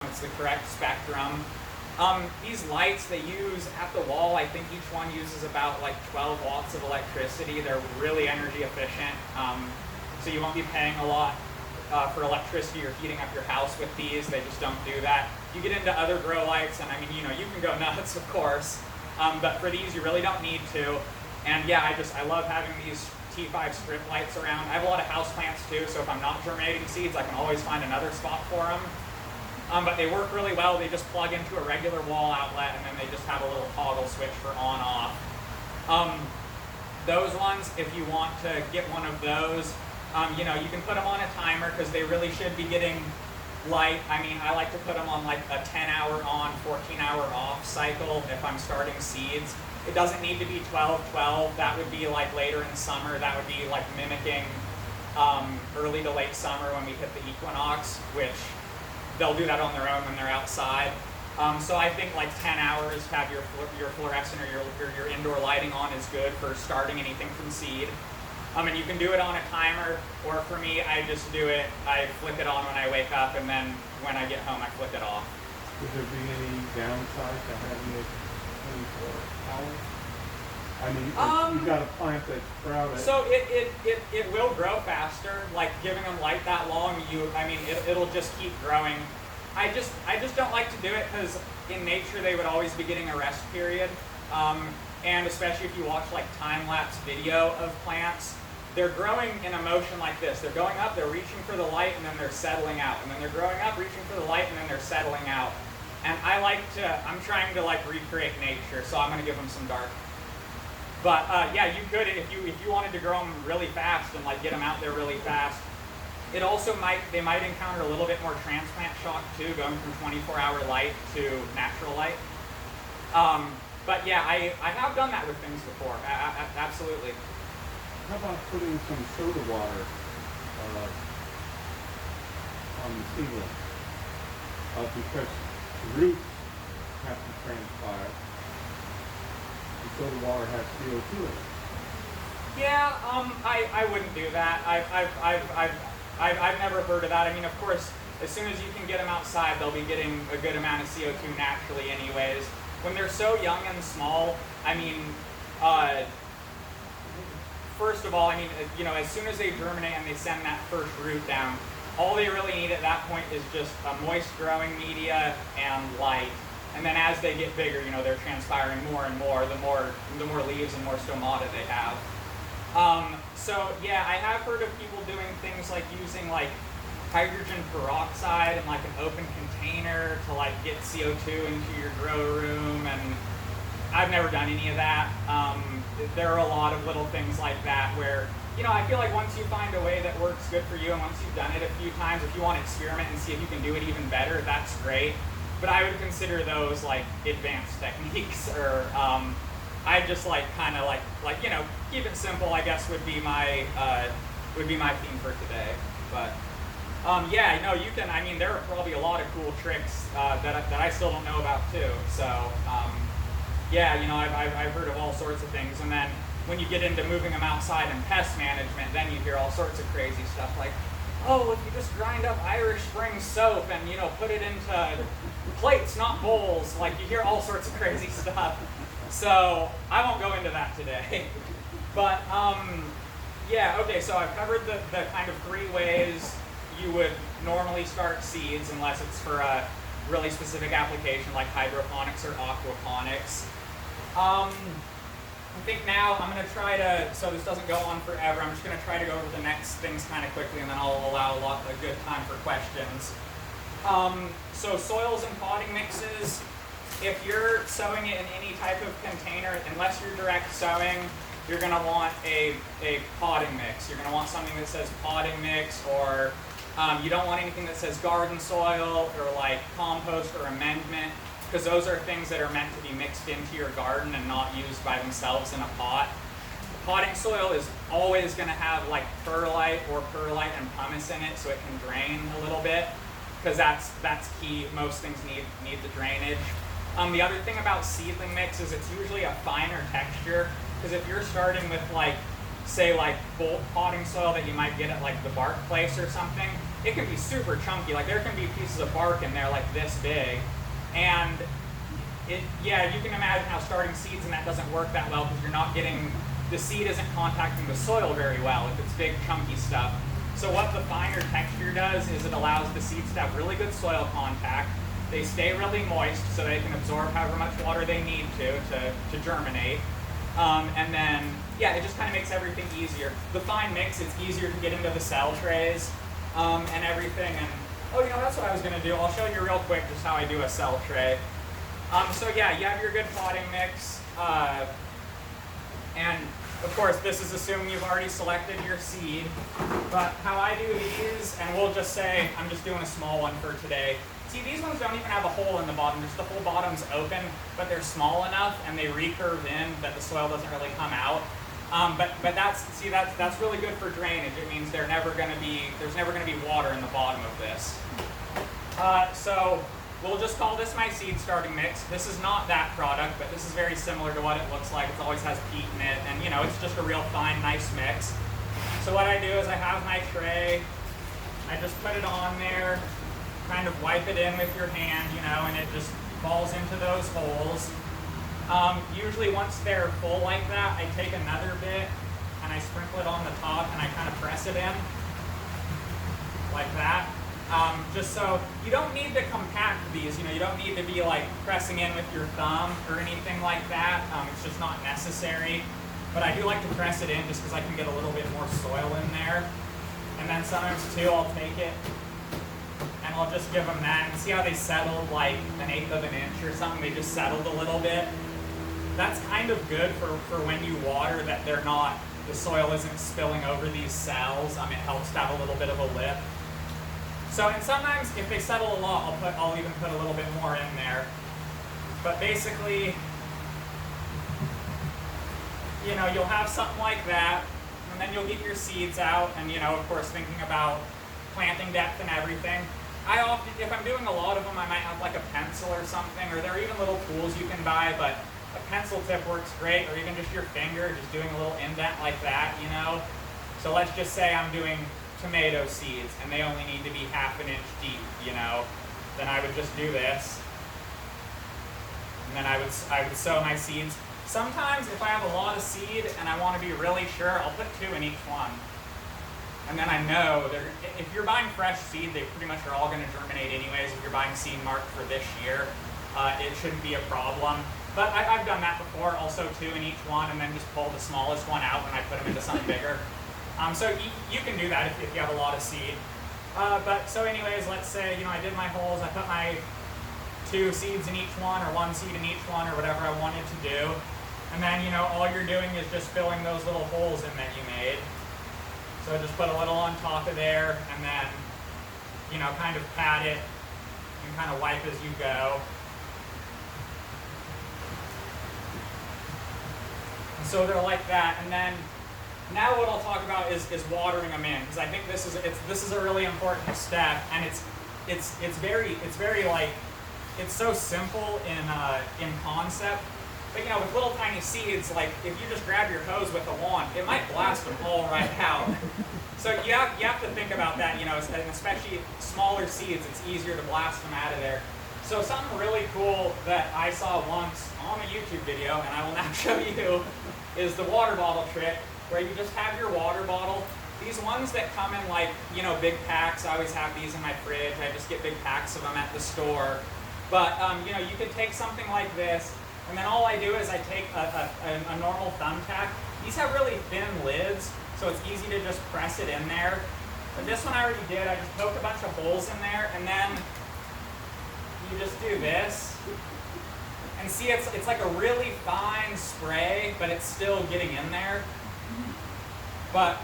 it's the correct spectrum. These lights they use at the wall, I think each one uses about like 12 watts of electricity. They're really energy efficient, so you won't be paying a lot for electricity or heating up your house with these. They just don't do that. You get into other grow lights, and I mean, you can go nuts, of course, but for these you really don't need to. And yeah, I love having these T5 strip lights around. I have a lot of houseplants too, so if I'm not germinating seeds, I can always find another spot for them. But they work really well. They just plug into a regular wall outlet, and then they just have a little toggle switch for on-off. Those ones, if you want to get one of those, you can put them on a timer because they really should be getting light. I mean, I like to put them on like a 10-hour on, 14-hour off cycle if I'm starting seeds. It doesn't need to be 12-12. That would be like later in summer. That would be like mimicking early to late summer when we hit the equinox, which they'll do that on their own when they're outside. So I think like 10 hours to have your fluorescent or your indoor lighting on is good for starting anything from seed. And you can do it on a timer, or for me, I just do it, I flick it on when I wake up, and then when I get home, I flick it off. Would there be any downside to having it 24 hours? I mean, you've got a plant that's sprouted. So it will grow faster. Like giving them light that long, it'll just keep growing. I just don't like to do it because in nature they would always be getting a rest period. And especially if you watch like time-lapse video of plants, they're growing in a motion like this. They're going up, they're reaching for the light, and then they're settling out. And then they're growing up, reaching for the light, and then they're settling out. And I'm trying to like recreate nature, so I'm gonna give them some dark. But yeah, you could, if you wanted to grow them really fast and like get them out there really fast. It also they might encounter a little bit more transplant shock too, going from 24-hour light to natural light. But yeah, I have done that with things before, absolutely. How about putting some soda water on the seedling? Because the roots have to transpire. And soda water has CO2 in it. Yeah, I wouldn't do that. I've never heard of that. I mean, of course, as soon as you can get them outside, they'll be getting a good amount of CO2 naturally anyways. When they're so young and small, I mean, first of all, I mean, as soon as they germinate and they send that first root down, all they really need at that point is just a moist growing media and light. And then as they get bigger, they're transpiring more and more, the more leaves and more stomata they have. So yeah, I have heard of people doing things like using like hydrogen peroxide in like an open container to like get CO2 into your grow room, and I've never done any of that. There are a lot of little things like that where, I feel like once you find a way that works good for you, and once you've done it a few times, if you want to experiment and see if you can do it even better, that's great. But I would consider those like advanced techniques, or I just like kind of like keep it simple, I guess would be my theme for today. But yeah, no, you can. I mean, there are probably a lot of cool tricks that I still don't know about too. So yeah, I've heard of all sorts of things. And then when you get into moving them outside and pest management, then you hear all sorts of crazy stuff like, oh, if you just grind up Irish Spring soap and put it into plates, not bowls. Like you hear all sorts of crazy stuff. So I won't go into that today. But yeah, okay. So I've covered the kind of 3 ways you would normally start seeds, unless it's for a really specific application like hydroponics or aquaponics. I think now I'm going to try to, so this doesn't go on forever, I'm just going to try to go over the next things kind of quickly, and then I'll allow a good time for questions. So soils and potting mixes, if you're sowing it in any type of container, unless you're direct sowing, you're going to want a potting mix. You're going to want something that says potting mix, or you don't want anything that says garden soil or like compost or amendment, because those are things that are meant to be mixed into your garden and not used by themselves in a pot. Potting soil is always going to have like perlite and pumice in it, so it can drain a little bit, because that's key. Most things need the drainage. The other thing about seedling mix is it's usually a finer texture, because if you're starting with like, say like bulk potting soil that you might get at like the Bark Place or something, it can be super chunky. Like there can be pieces of bark in there like this big, and yeah, you can imagine how starting seeds and that doesn't work that well because you're not getting, the seed isn't contacting the soil very well if it's big chunky stuff. So what the finer texture does is it allows the seeds to have really good soil contact. They stay really moist so they can absorb however much water they need to germinate. And then, yeah, it just kind of makes everything easier. The fine mix, it's easier to get into the cell trays and everything. And, oh, you know, that's what I was going to do. I'll show you real quick just how I do a cell tray. So yeah, you have your good potting mix. And of course, this is assuming you've already selected your seed. But how I do these, and we'll just say, I'm just doing a small one for today. See, these ones don't even have a hole in the bottom, just the whole bottom's open, but they're small enough and they recurve in that the soil doesn't really come out. But that's really good for drainage. It means there's never gonna be water in the bottom of this. So we'll just call this my seed starting mix. This is not that product, but this is very similar to what it looks like. It always has peat in it, and you know, it's just a real fine, nice mix. So what I do is I have my tray, I just put it on there, kind of wipe it in with your hand, you know, and it just falls into those holes. Usually once they're full like that, I take another bit and I sprinkle it on the top and I kind of press it in like that. Just so you don't need to compact these, you know, you don't need to be like pressing in with your thumb or anything like that. It's just not necessary. But I do like to press it in just because I can get a little bit more soil in there. And then sometimes too, I'll take it and I'll just give them that. And see how they settled like 1/8 of an inch or something? They just settled a little bit. That's kind of good for when you water, that they're not, the soil isn't spilling over these cells. It helps to have a little bit of a lip. So, and sometimes if they settle a lot, I'll even put a little bit more in there. But basically, you know, you'll have something like that, and then you'll get your seeds out, and you know, of course, thinking about planting depth and everything. I often, if I'm doing a lot of them, I might have like a pencil or something, or there are even little tools you can buy, but a pencil tip works great, or even just your finger, just doing a little indent like that, you know. So let's just say I'm doing tomato seeds, and they only need to be 1/2 inch deep, you know. Then I would just do this, and then I would sow my seeds. Sometimes if I have a lot of seed and I want to be really sure, I'll put 2 in each one. And then I know, if you're buying fresh seed, they pretty much are all going to germinate anyways. If you're buying seed marked for this year, it shouldn't be a problem. But I've done that before, also 2 in each one, and then just pull the smallest one out when I put them into something bigger. So you can do that if you have a lot of seed. But so anyways, let's say, you know, I did my holes, I put my 2 seeds in each one, or 1 seed in each one, or whatever I wanted to do. And then, you know, all you're doing is just filling those little holes in that you made. So just put a little on top of there, and then, you know, kind of pat it and kind of wipe as you go. And so they're like that. And then now what I'll talk about is watering them in, because I think this is a really important step, and it's very like, it's so simple in concept. But you know, with little tiny seeds, like if you just grab your hose with a wand, it might blast them all right out. So you have to think about that, you know, and especially smaller seeds, it's easier to blast them out of there. So something really cool that I saw once on a YouTube video, and I will now show you, is the water bottle trick, where you just have your water bottle. These ones that come in like, you know, big packs, I always have these in my fridge. I just get big packs of them at the store. But, you know, you could take something like this, and then all I do is I take a normal thumbtack. These have really thin lids, so it's easy to just press it in there. But this one I already did. I just poked a bunch of holes in there, and then you just do this. And see, it's like a really fine spray, but it's still getting in there. But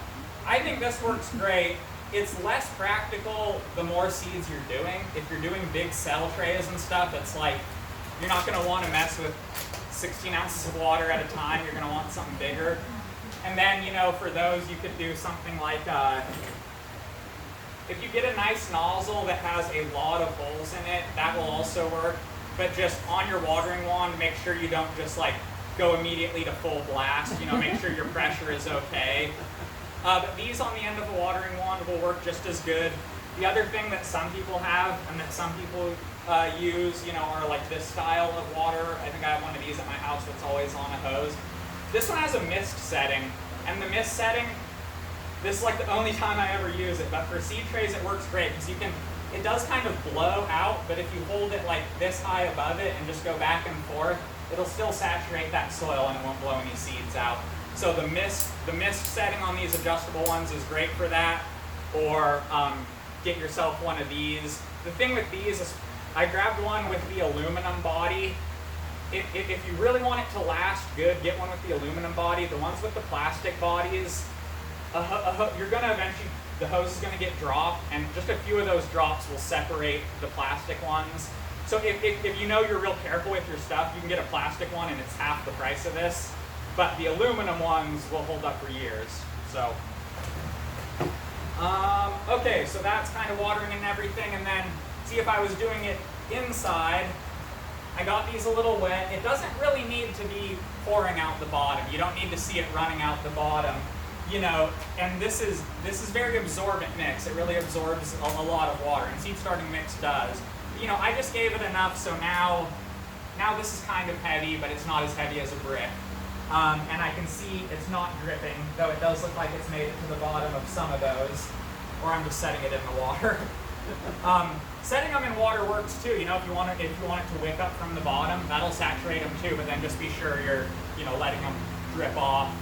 I think this works great. It's less practical the more seeds you're doing. If you're doing big cell trays and stuff, it's like, you're not going to want to mess with 16 ounces of water at a time. You're going to want something bigger. And then, you know, for those, you could do something like, if you get a nice nozzle that has a lot of holes in it, that will also work. But just on your watering wand, make sure you don't just like go immediately to full blast. You know, make sure your pressure is okay. But these on the end of the watering wand will work just as good. The other thing that some people have and that some people use, are like this style of water. I think I have one of these at my house that's always on a hose. This one has a mist setting, and the mist setting, this is like the only time I ever use it, but for seed trays it works great because it does kind of blow out, but if you hold it like this high above it and just go back and forth, it'll still saturate that soil and it won't blow any seeds out. So the mist setting on these adjustable ones is great for that, or get yourself one of these. The thing with these is I grabbed one with the aluminum body. If you really want it to last good, get one with the aluminum body. The ones with the plastic bodies, you're going to eventually, the hose is going to get dropped, and just a few of those drops will separate the plastic ones. So if you know you're real careful with your stuff, you can get a plastic one and it's half the price of this. But the aluminum ones will hold up for years. So, okay, so that's kind of watering and everything. And then see if I was doing it inside. I got these a little wet. It doesn't really need to be pouring out the bottom. You don't need to see it running out the bottom. And this is very absorbent mix. It really absorbs a lot of water, and seed starting mix does. I just gave it enough, so now this is kind of heavy, but it's not as heavy as a brick. And I can see it's not dripping, though it does look like it's made it to the bottom of some of those, or I'm just setting it in the water. Setting them in water works too. If you want it to wick up from the bottom, that'll saturate them too. But then just be sure you're letting them drip off,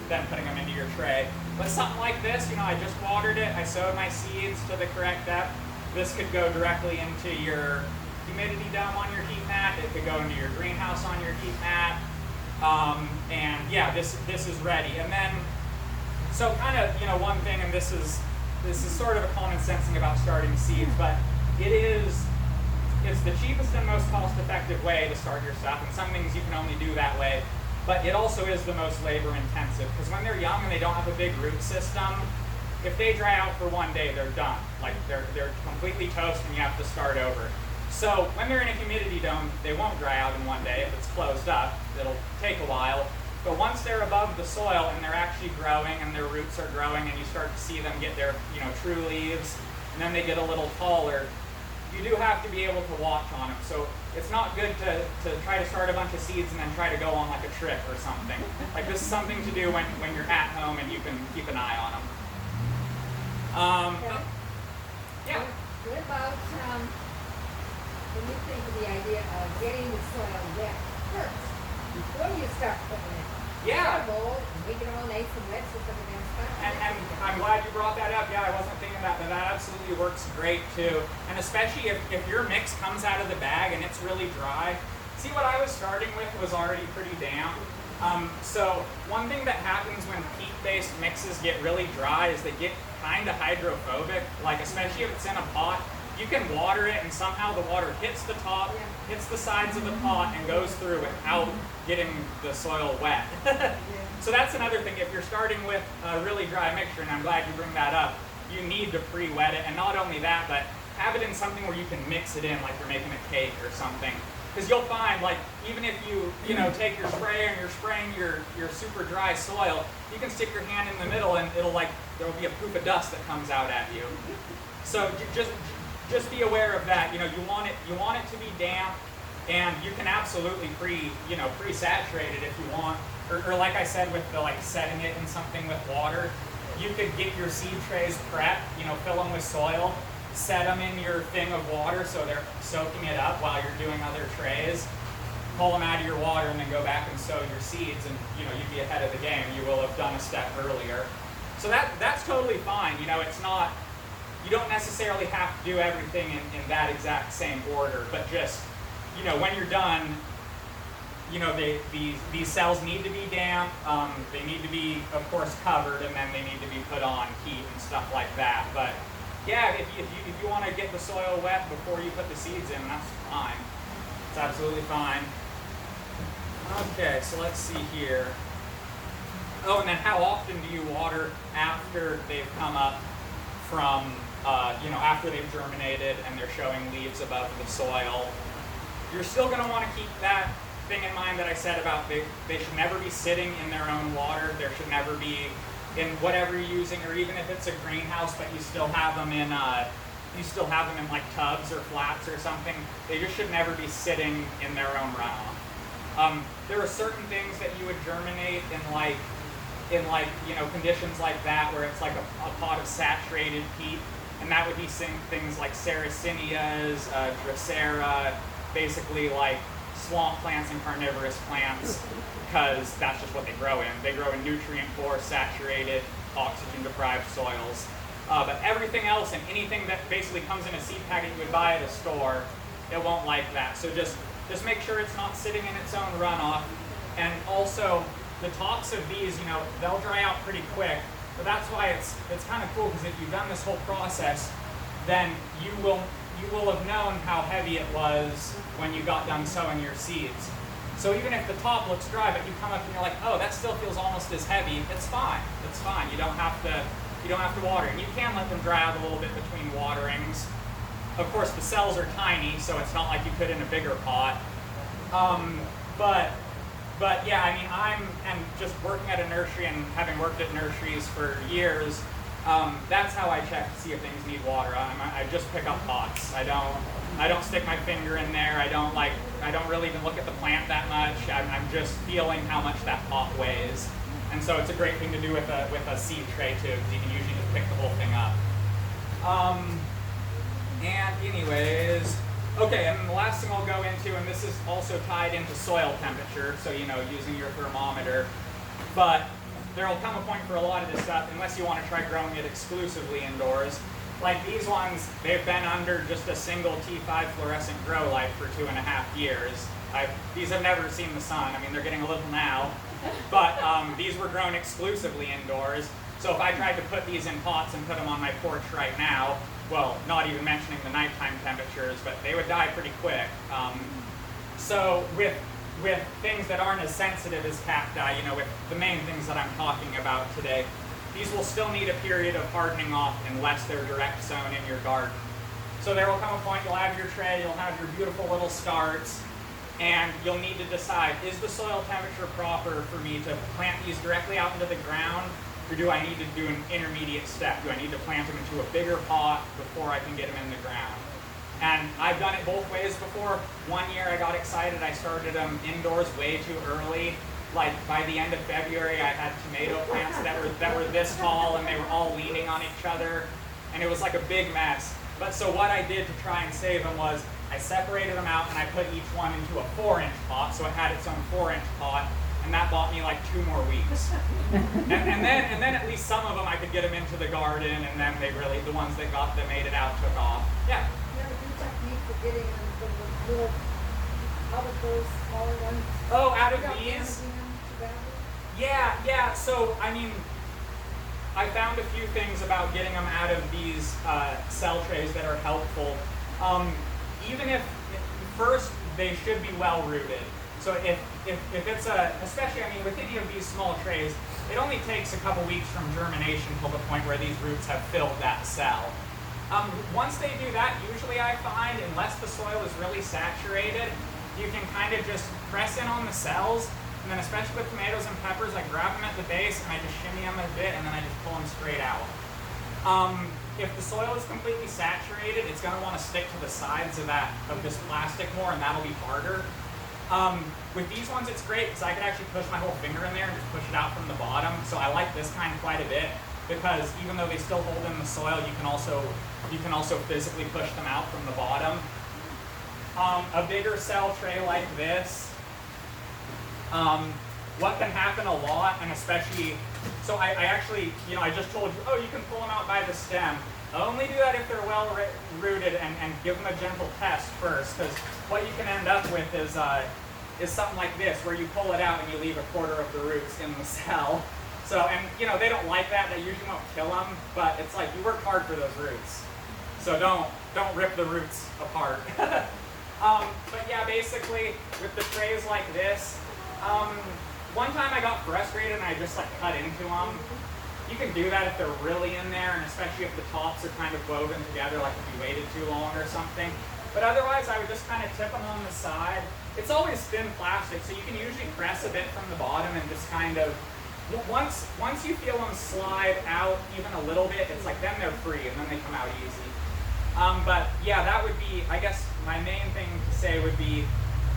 then putting them into your tray. But something like this, I just watered it. I sowed my seeds to the correct depth. This could go directly into your humidity dome on your heat mat. It could go into your greenhouse on your heat mat. And yeah, this is ready. And then, so kind of, one thing, and this is sort of a common sense thing about starting seeds, but it's the cheapest and most cost-effective way to start your stuff, and some things you can only do that way, but it also is the most labor-intensive, because when they're young and they don't have a big root system, if they dry out for one day, they're done. Like, they're completely toast and you have to start over. So when they're in a humidity dome, they won't dry out in one day. If it's closed up, it'll take a while. But once they're above the soil and they're actually growing and their roots are growing and you start to see them get their true leaves, and then they get a little taller, you do have to be able to watch on them. So it's not good to try to start a bunch of seeds and then try to go on like a trip or something. Like, this is something to do when you're at home and you can keep an eye on them. Yeah. What about when you think of the idea of getting the soil wet first before you start putting it? Yeah. Bowl and make it all nice and wet so it's going to start. And I'm glad you brought that up. Yeah, I wasn't thinking that, but that absolutely works great too. And especially if your mix comes out of the bag and it's really dry. See, what I was starting with was already pretty damp. So one thing that happens when peat-based mixes get really dry is they get kind of hydrophobic, like especially if it's in a pot. You can water it and somehow the water hits the top, hits the sides of the pot, and goes through without getting the soil wet. So that's another thing. If you're starting with a really dry mixture, and I'm glad you bring that up, you need to pre-wet it. And not only that, but have it in something where you can mix it in, like you're making a cake or something. Because you'll find, like, even if you take your sprayer and you're spraying your super dry soil, you can stick your hand in the middle and there'll be a poop of dust that comes out at you. So just be aware of that. You want it to be damp, and you can absolutely pre-saturate it if you want. Or like I said, with the setting it in something with water, you could get your seed trays prepped, fill them with soil, set them in your thing of water so they're soaking it up while you're doing other trays, pull them out of your water, and then go back and sow your seeds, and you'd be ahead of the game. You will have done a step earlier. So that's totally fine. It's not, you don't necessarily have to do everything in that exact same order, but just, when you're done, these cells need to be damp, they need to be, of course, covered, and then they need to be put on heat and stuff like that. But yeah, if you want to get the soil wet before you put the seeds in, that's fine. It's absolutely fine. Okay, so let's see here. Oh, and then how often do you water after they've come up from, after they've germinated and they're showing leaves above the soil? You're still going to want to keep that thing in mind that I said about they should never be sitting in their own water. There should never be in whatever you're using, or even if it's a greenhouse, but you still have them in you still have them in like tubs or flats or something, they just should never be sitting in their own runoff. There are certain things that you would germinate in conditions like that where it's like a pot of saturated peat, and that would be things like Sarracenias, Drosera, basically like swamp plants and carnivorous plants, because that's just what they grow in. They grow in nutrient-poor, saturated, oxygen-deprived soils. But everything else and anything that basically comes in a seed packet you would buy at a store, it won't like that. So just make sure it's not sitting in its own runoff. And also, the tops of these, they'll dry out pretty quick. But that's why it's kind of cool, because if you've done this whole process, then you will have known how heavy it was when you got done sowing your seeds. So even if the top looks dry, but you come up and you're like, oh, that still feels almost as heavy, it's fine. It's fine. You don't have to water. And you can let them dry out a little bit between waterings. Of course, the cells are tiny, so it's not like you could in a bigger pot. But yeah, I mean, I'm just working at a nursery and having worked at nurseries for years. That's how I check to see if things need water. I just pick up pots. I don't stick my finger in there. I don't really even look at the plant that much. I'm just feeling how much that pot weighs. And so it's a great thing to do with a seed tray too, because you can usually just pick the whole thing up. And anyways, okay, and the last thing I'll go into, and this is also tied into soil temperature, so using your thermometer. But there will come a point for a lot of this stuff, unless you want to try growing it exclusively indoors. Like these ones, they've been under just a single T5 fluorescent grow light for 2.5 years. These have never seen the sun. I mean, they're getting a little now, but these were grown exclusively indoors. So if I tried to put these in pots and put them on my porch right now, well, not even mentioning the nighttime temperatures, but they would die pretty quick. So with things that aren't as sensitive as cacti, with the main things that I'm talking about today, these will still need a period of hardening off unless they're direct sown in your garden. So there will come a point, you'll have your tray, you'll have your beautiful little starts, and you'll need to decide, is the soil temperature proper for me to plant these directly out into the ground, or do I need to do an intermediate step? Do I need to plant them into a bigger pot before I can get them in the ground? And I've done it both ways before. One year I got excited, I started them indoors way too early. Like by the end of February, I had tomato plants that were this tall, and they were all leaning on each other, and it was like a big mess. But so what I did to try and save them was I separated them out and I put each one into a 4-inch pot, so it had its own 4-inch pot, and that bought me like 2 more weeks. and then at least some of them I could get them into the garden, and then the ones that made it out took off. Yeah. You have a good technique for getting them from the little, out of those smaller ones? Oh, out of these? Yeah. So, I mean, I found a few things about getting them out of these cell trays that are helpful. Even if, first, they should be well rooted. So if it's especially, I mean, with any of these small trays, it only takes a couple weeks from germination till the point where these roots have filled that cell. Once they do that, usually I find, unless the soil is really saturated, you can kind of just press in on the cells. And then especially with tomatoes and peppers, I grab them at the base and I just shimmy them a bit, and then I just pull them straight out. If the soil is completely saturated, it's going to want to stick to the sides of this plastic more, and that'll be harder. With these ones, it's great because I could actually push my whole finger in there and just push it out from the bottom. So I like this kind quite a bit, because even though they still hold in the soil, you can also physically push them out from the bottom. A bigger cell tray like this. What can happen a lot, and especially, so I actually, I just told you, oh, you can pull them out by the stem. I'll only do that if they're well rooted, and give them a gentle test first, because what you can end up with is something like this, where you pull it out and you leave 1/4 of the roots in the cell. So, and they don't like that. They usually won't kill them, but it's like you work hard for those roots. So don't rip the roots apart. But yeah, basically with the trays like this. One time I got frustrated and I just cut into them. You can do that if they're really in there, and especially if the tops are kind of woven together, like if you waited too long or something. But otherwise, I would just kind of tip them on the side. It's always thin plastic, so you can usually press a bit from the bottom and just kind of, once you feel them slide out even a little bit, it's like then they're free and then they come out easy. But yeah, that would be, I guess my main thing to say would be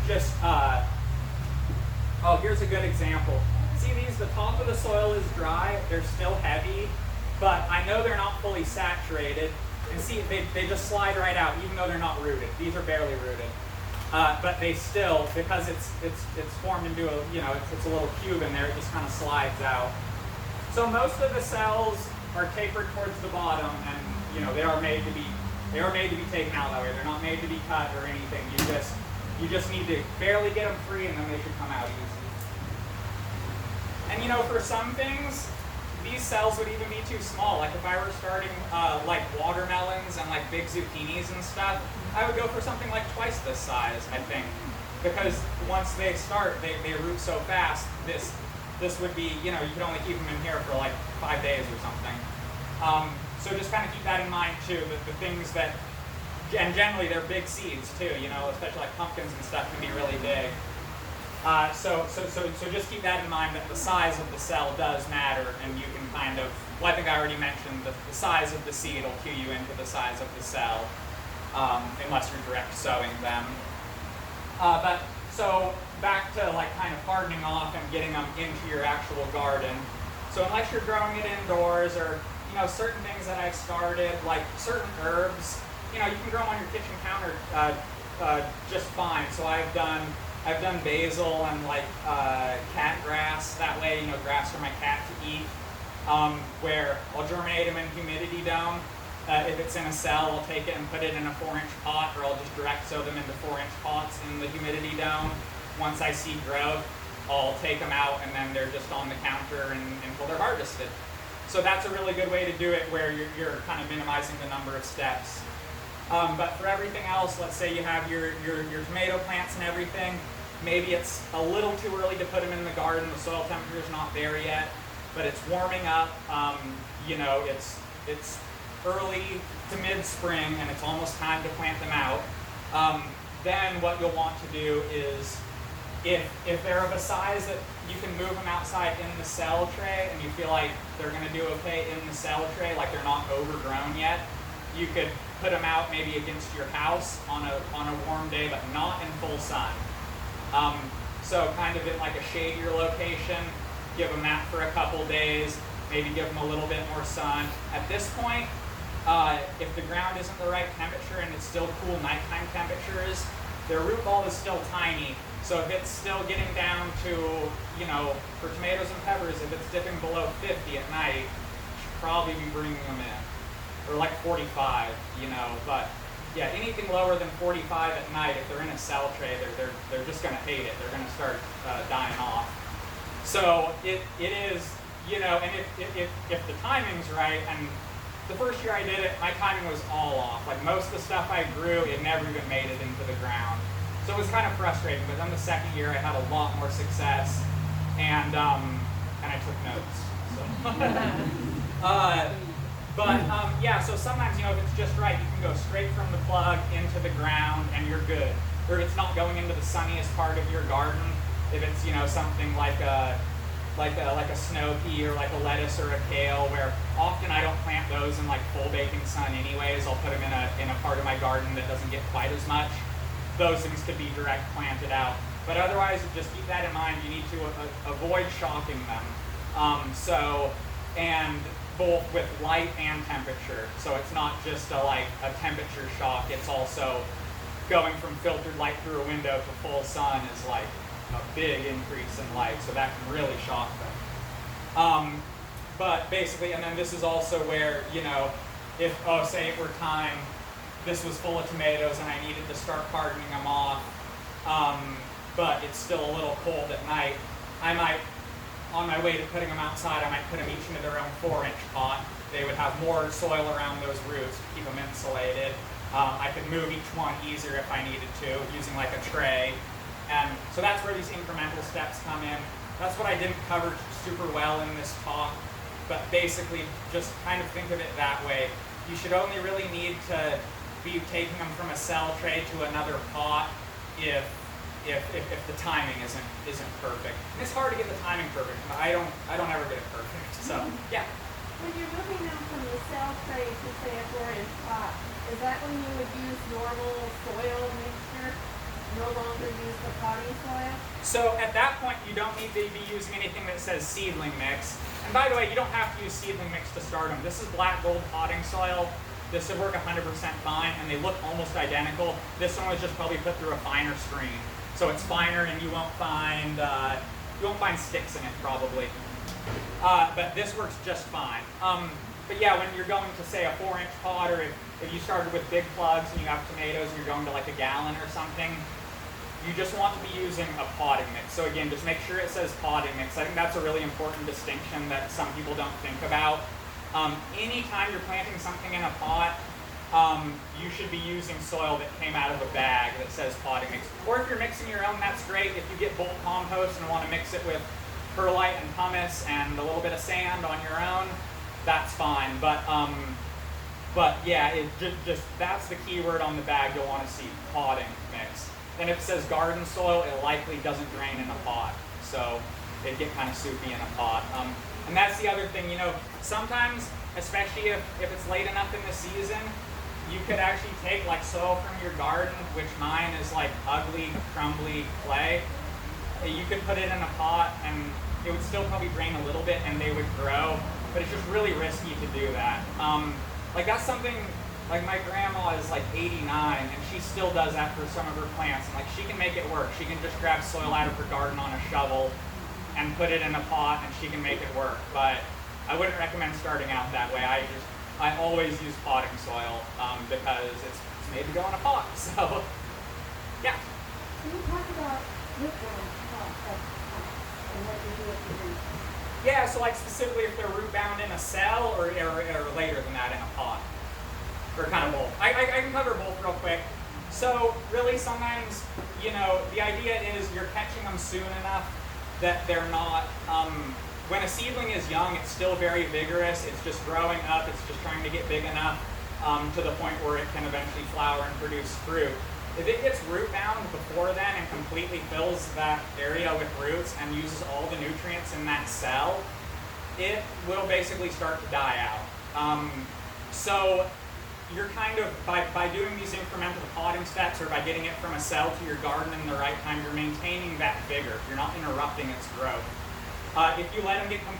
just, oh, here's a good example. See these, the top of the soil is dry, they're still heavy, but I know they're not fully saturated. And see, they just slide right out, even though they're not rooted. These are barely rooted. But they still, because it's formed into a, it's a little cube in there, it just kind of slides out. So most of the cells are tapered towards the bottom, and they are made to be taken out that way. They're not made to be cut or anything. You just need to barely get them free, and then they should come out easy. And for some things, these cells would even be too small. Like if I were starting like watermelons and like big zucchinis and stuff, I would go for something like twice this size, I think. Because once they start, they root so fast, this would be, you could only keep them in here for like 5 days or something. So just kind of keep that in mind too, that the things that, and generally they're big seeds too, especially like pumpkins and stuff can be really big. So just keep that in mind, that the size of the cell does matter, and you can kind of, well, I think I already mentioned the size of the seed will cue you into the size of the cell, unless you're direct sowing them. But so back to like kind of hardening off and getting them into your actual garden. So unless you're growing it indoors, or certain things that I've started, like certain herbs, you can grow them on your kitchen counter just fine. So I've done basil and like cat grass. That way, grass for my cat to eat. Where I'll germinate them in humidity dome. If it's in a cell, I'll take it and put it in a 4-inch pot, or I'll just direct sow them into 4-inch pots in the humidity dome. Once I see growth, I'll take them out, and then they're just on the counter until they're harvested. So that's a really good way to do it, where you're kind of minimizing the number of steps. But for everything else, let's say you have your tomato plants and everything, maybe it's a little too early to put them in the garden. The soil temperature is not there yet, but it's warming up. It's early to mid-spring, and it's almost time to plant them out. Then what you'll want to do is, if they're of a size that you can move them outside in the cell tray, and you feel like they're going to do okay in the cell tray, like they're not overgrown yet, you could put them out maybe against your house on a warm day, but not in full sun. So kind of in like a shadier location, give them that for a couple days, maybe give them a little bit more sun. At this point, if the ground isn't the right temperature and it's still cool nighttime temperatures, their root ball is still tiny. So if it's still getting down to, for tomatoes and peppers, if it's dipping below 50 at night, you should probably be bringing them in. Or like 45, but yeah, anything lower than 45 at night, if they're in a cell tray, they're just going to hate it. They're going to start dying off. So it is, and if the timing's right, and the first year I did it, my timing was all off. Like most of the stuff I grew, it never even made it into the ground. So it was kind of frustrating, but then the second year I had a lot more success, and I took notes. So. Yeah, so sometimes, if it's just right, you can go straight from the plug into the ground and you're good. Or if it's not going into the sunniest part of your garden, if it's, something like a snow pea or like a lettuce or a kale, where often I don't plant those in like full baking sun anyways. I'll put them in a part of my garden that doesn't get quite as much. Those things could be direct planted out. But otherwise, just keep that in mind. You need to avoid shocking them. And both with light and temperature. So it's not just a temperature shock. It's also going from filtered light through a window to full sun is like a big increase in light. So that can really shock them. But basically, and then this is also where, if, say it were time, this was full of tomatoes and I needed to start hardening them off, but it's still a little cold at night, I might, on my way to putting them outside, I might put them each into their own 4-inch pot. They would have more soil around those roots to keep them insulated. I could move each one easier if I needed to, using like a tray. And so that's where these incremental steps come in. That's what I didn't cover super well in this talk, but basically just kind of think of it that way. You should only really need to be taking them from a cell tray to another pot if the timing isn't perfect. And it's hard to get the timing perfect, but I don't ever get it perfect. So yeah. When you're moving them from the cell tray to say a 4-inch pot, is that when you would use normal soil mixture? No longer use the potting soil? So at that point, you don't need to be using anything that says seedling mix. And by the way, you don't have to use seedling mix to start them. This is black gold potting soil. This would work 100% fine, and they look almost identical. This one was just probably put through a finer screen, so it's finer, and you won't find sticks in it probably. But this works just fine. But yeah, when you're going to say a 4-inch pot, or if you started with big plugs and you have tomatoes and you're going to like a gallon or something, you just want to be using a potting mix. So again, just make sure it says potting mix. I think that's a really important distinction that some people don't think about. Anytime you're planting something in a pot, you should be using soil that came out of a bag that says potting mix. Or if you're mixing your own, that's great. If you get bulk compost and want to mix it with perlite and pumice and a little bit of sand on your own, that's fine. But yeah, it just that's the key word on the bag you'll want to see, potting mix. Then if it says garden soil, it likely doesn't drain in a pot, so it'd get kind of soupy in a pot. And that's the other thing, sometimes, especially if it's late enough in the season, you could actually take like soil from your garden, which mine is like ugly, crumbly clay. You could put it in a pot and it would still probably drain a little bit and they would grow, but it's just really risky to do that. Like that's something, like my grandma is like 89 and she still does that for some of her plants. And like she can make it work. She can just grab soil out of her garden on a shovel and put it in a pot and she can make it work. But I wouldn't recommend starting out that way. I always use potting soil because it's made to go in a pot. So yeah. Can you talk about root bound and what you do with the roots? Yeah, so like specifically if they're root bound in a cell or later than that in a pot. Or kind of both. I can cover both real quick. So really sometimes, the idea is you're catching them soon enough that they're not, when a seedling is young, it's still very vigorous, it's just growing up, it's just trying to get big enough to the point where it can eventually flower and produce fruit. If it gets root bound before then and completely fills that area with roots and uses all the nutrients in that cell, it will basically start to die out. So you're kind of, by doing these incremental potting steps or by getting it from a cell to your garden in the right time, you're maintaining that vigor. You're not interrupting its growth. If you let them get